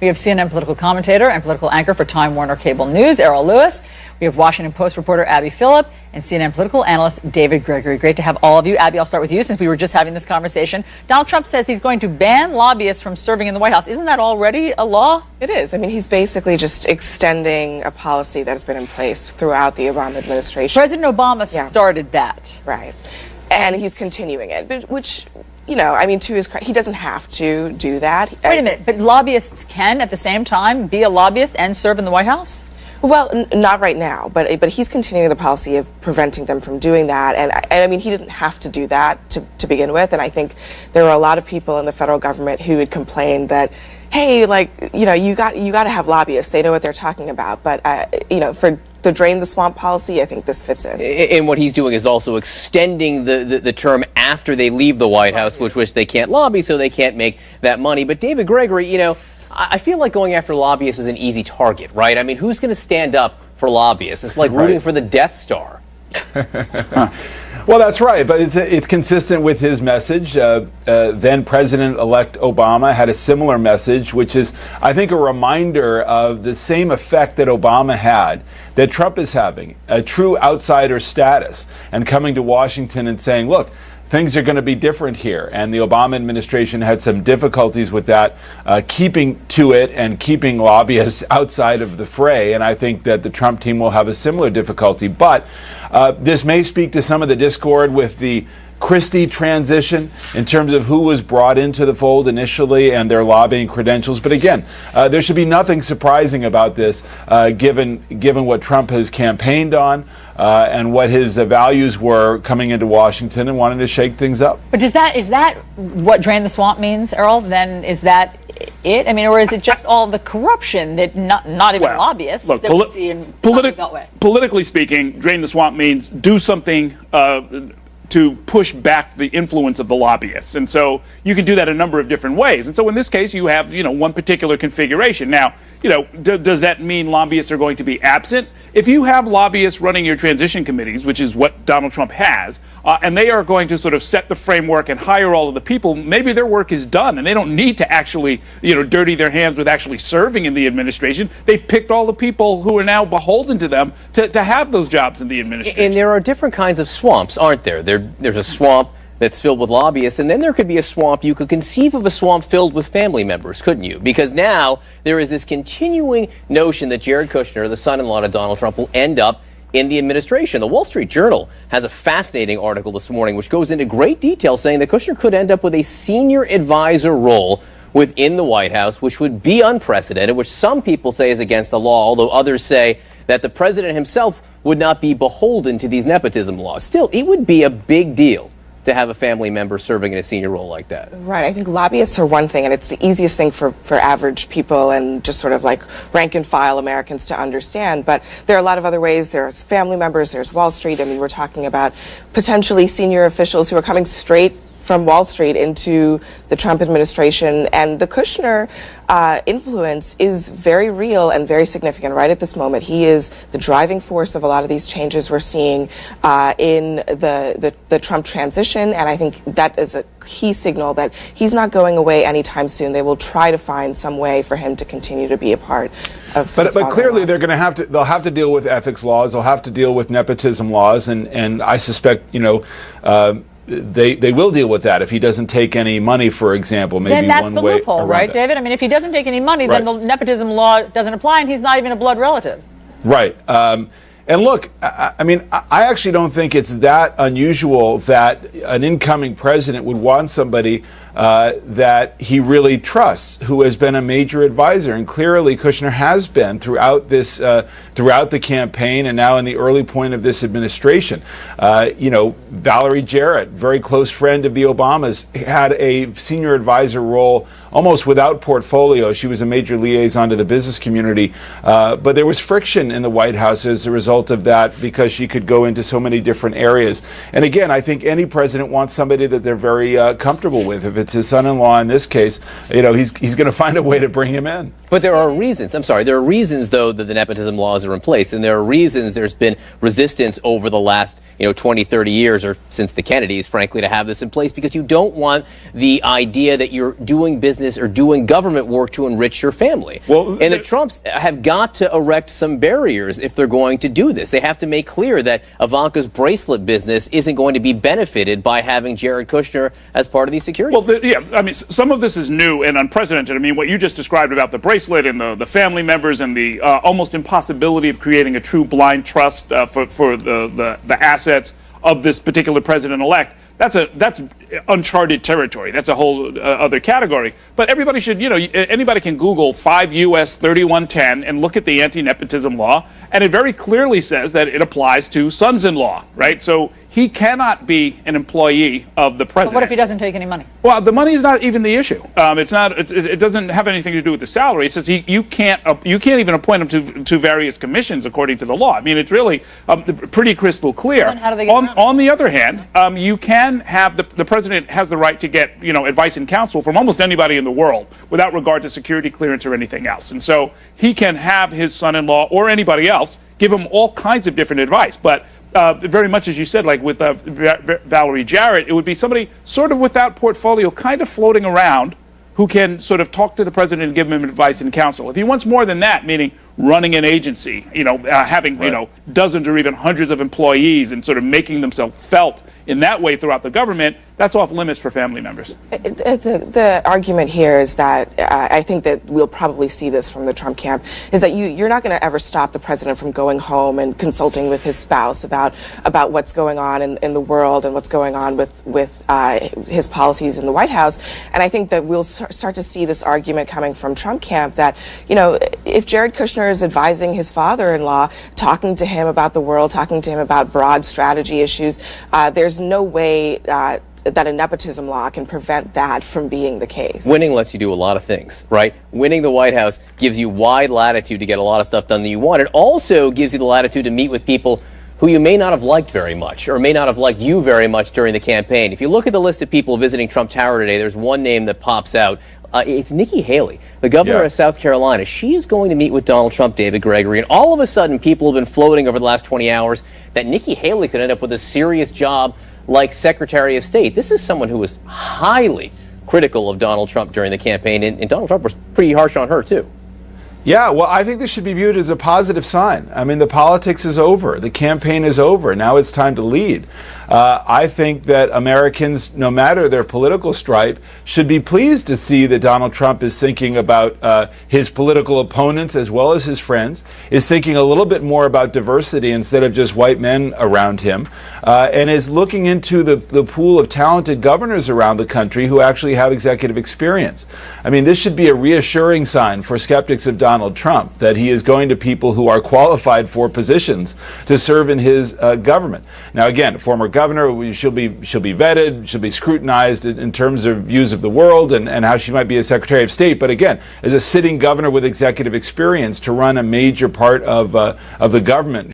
We have CNN political commentator and political anchor for Time Warner Cable News, Errol Lewis. We have Washington Post reporter Abby Phillip and CNN political analyst David Gregory. Great to have all of you. Abby, I'll start with you since we were just having this conversation. Donald Trump says he's going to ban lobbyists from serving in the White House. Isn't that already a law? It is. I mean, he's basically just extending a policy that's been in place throughout the Obama administration. President Obama started that. Right. And he's continuing it, which, you know, I mean, to his credit, he doesn't have to do that. Wait a minute, but lobbyists can at the same time be a lobbyist and serve in the White House? Well, not right now, but he's continuing the policy of preventing them from doing that. And I mean, he didn't have to do that to begin with. And I think there were a lot of people in the federal government who had complained that, hey, like, you know, you got to have lobbyists. They know what they're talking about. But, you know, for the drain the swamp policy, I think this fits in. And what he's doing is also extending the term after they leave the White House, which they can't lobby, so they can't make that money. But David Gregory, you know, I feel like going after lobbyists is an easy target, right? I mean, who's going to stand up for lobbyists? It's like rooting for the Death Star. Well, that's right, but it's consistent with his message. Then President-elect Obama had a similar message, which is, I think, a reminder of the same effect that Obama had, that Trump is having, a true outsider status, and coming to Washington and saying, look, things are going to be different here. And the Obama administration had some difficulties with that, keeping to it and keeping lobbyists outside of the fray. And I think that the Trump team will have a similar difficulty. But this may speak to some of the discord with the Christie transition in terms of who was brought into the fold initially and their lobbying credentials. But again, there should be nothing surprising about this, given what Trump has campaigned on and what his values were coming into Washington and wanting to shake things up. But is that what drain the swamp means, Errol? Then is that it? I mean, or is it just all the corruption that not even lobbyists that we see in Beltway? Politically speaking, drain the swamp means do something to push back the influence of the lobbyists. And so you can do that a number of different ways. And so in this case, you have, you know, one particular configuration. Now, you know, does that mean lobbyists are going to be absent? If you have lobbyists running your transition committees, which is what Donald Trump has, and they are going to sort of set the framework and hire all of the people, maybe their work is done and they don't need to actually, you know, dirty their hands with actually serving in the administration. They've picked all the people who are now beholden to them to have those jobs in the administration. And there are different kinds of swamps, aren't there? There's a swamp that's filled with lobbyists, and then there could be a swamp. You could conceive of a swamp filled with family members, couldn't you? Because now there is this continuing notion that Jared Kushner, the son-in-law to Donald Trump, will end up in the administration. The Wall Street Journal has a fascinating article this morning which goes into great detail saying that Kushner could end up with a senior advisor role within the White House, which would be unprecedented, which some people say is against the law, although others say that the president himself would not be beholden to these nepotism laws. Still, it would be a big deal to have a family member serving in a senior role like that. Right. I think lobbyists are one thing, and it's the easiest thing for average people and just sort of like rank and file Americans to understand. But there are a lot of other ways. There's family members, there's Wall Street. I mean, we're talking about potentially senior officials who are coming straight from Wall Street into the Trump administration. And the Kushner influence is very real and very significant right at this moment. He is the driving force of a lot of these changes we're seeing in the Trump transition. And I think that is a key signal that he's not going away anytime soon. They will try to find some way for him to continue to be a part of. But clearly they're going to they'll have to deal with ethics laws. They'll have to deal with nepotism laws. And I suspect, you know, they will deal with that if he doesn't take any money, for example. Maybe then that's one the way loophole, right, David? I mean, if he doesn't take any money, then the nepotism law doesn't apply, and he's not even a blood relative. Right. And look, I mean, I actually don't think it's that unusual that an incoming president would want somebody that he really trusts, who has been a major advisor. And clearly Kushner has been throughout this, throughout the campaign and now in the early point of this administration. You know, Valerie Jarrett, very close friend of the Obamas, had a senior advisor role almost without portfolio. She was a major liaison to the business community. But there was friction in the White House as a result of that because she could go into so many different areas. And again, I think any president wants somebody that they're very comfortable with. If it's his son-in-law in this case, you know, he's going to find a way to bring him in. But there are reasons. I'm sorry. There are reasons, though, that the nepotism laws are in place, and there are reasons there's been resistance over the last, 20, 30 years, or since the Kennedys, frankly, to have this in place, because you don't want the idea that you're doing business or doing government work to enrich your family. Well, and the Trumps have got to erect some barriers if they're going to do this. They have to make clear that Ivanka's bracelet business isn't going to be benefited by having Jared Kushner as part of these security. Well, yeah, I mean, some of this is new and unprecedented. I mean, what you just described about the bracelet and the family members and the almost impossibility of creating a true blind trust for the assets of this particular president-elect, that's uncharted territory. That's a whole other category. But everybody should, anybody can Google 5 U.S. 3110 and look at the anti-nepotism law, and it very clearly says that it applies to sons-in-law, right? So he cannot be an employee of the president. But what if he doesn't take any money? Well, the money is not even the issue. It's not. It doesn't have anything to do with the salary. It says you can't even appoint him to various commissions according to the law. I mean, it's really pretty crystal clear. So then how do they get around it? On the other hand, you can have the president has the right to get advice and counsel from almost anybody in the world without regard to security clearance or anything else. And so he can have his son-in-law or anybody else give him all kinds of different advice, but. Very much as you said, like with Valerie Jarrett, it would be somebody sort of without portfolio, kind of floating around, who can sort of talk to the president and give him advice and counsel. If he wants more than that, meaning running an agency, having dozens or even hundreds of employees and sort of making themselves felt in that way throughout the government, that's off limits for family members. The argument here is that I think that we'll probably see this from the Trump camp, is that you're not going to ever stop the president from going home and consulting with his spouse about what's going on in the world and what's going on with his policies in the White House. And I think that we'll start to see this argument coming from Trump camp that, if Jared Kushner is advising his father-in-law, talking to him about the world, talking to him about broad strategy issues, there's no way that a nepotism law can prevent that from being the case. Winning lets you do a lot of things, right? Winning the White House gives you wide latitude to get a lot of stuff done that you want. It also gives you the latitude to meet with people who you may not have liked very much or may not have liked you very much during the campaign. If you look at the list of people visiting Trump Tower today, there's one name that pops out. It's Nikki Haley, the governor of South Carolina. She is going to meet with Donald Trump, David Gregory, and all of a sudden people have been floating over the last 20 hours that Nikki Haley could end up with a serious job like Secretary of State. This is someone who was highly critical of Donald Trump during the campaign, and Donald Trump was pretty harsh on her, too. Yeah, well, I think this should be viewed as a positive sign. I mean, the politics is over. The campaign is over. Now it's time to lead. I think that Americans, no matter their political stripe, should be pleased to see that Donald Trump is thinking about his political opponents as well as his friends, is thinking a little bit more about diversity instead of just white men around him, and is looking into the pool of talented governors around the country who actually have executive experience. I mean, this should be a reassuring sign for skeptics of Donald Trump that he is going to people who are qualified for positions to serve in his government. Now, again, former governor, she'll be vetted, she'll be scrutinized in terms of views of the world and how she might be a Secretary of State. But again, as a sitting governor with executive experience to run a major part of the government,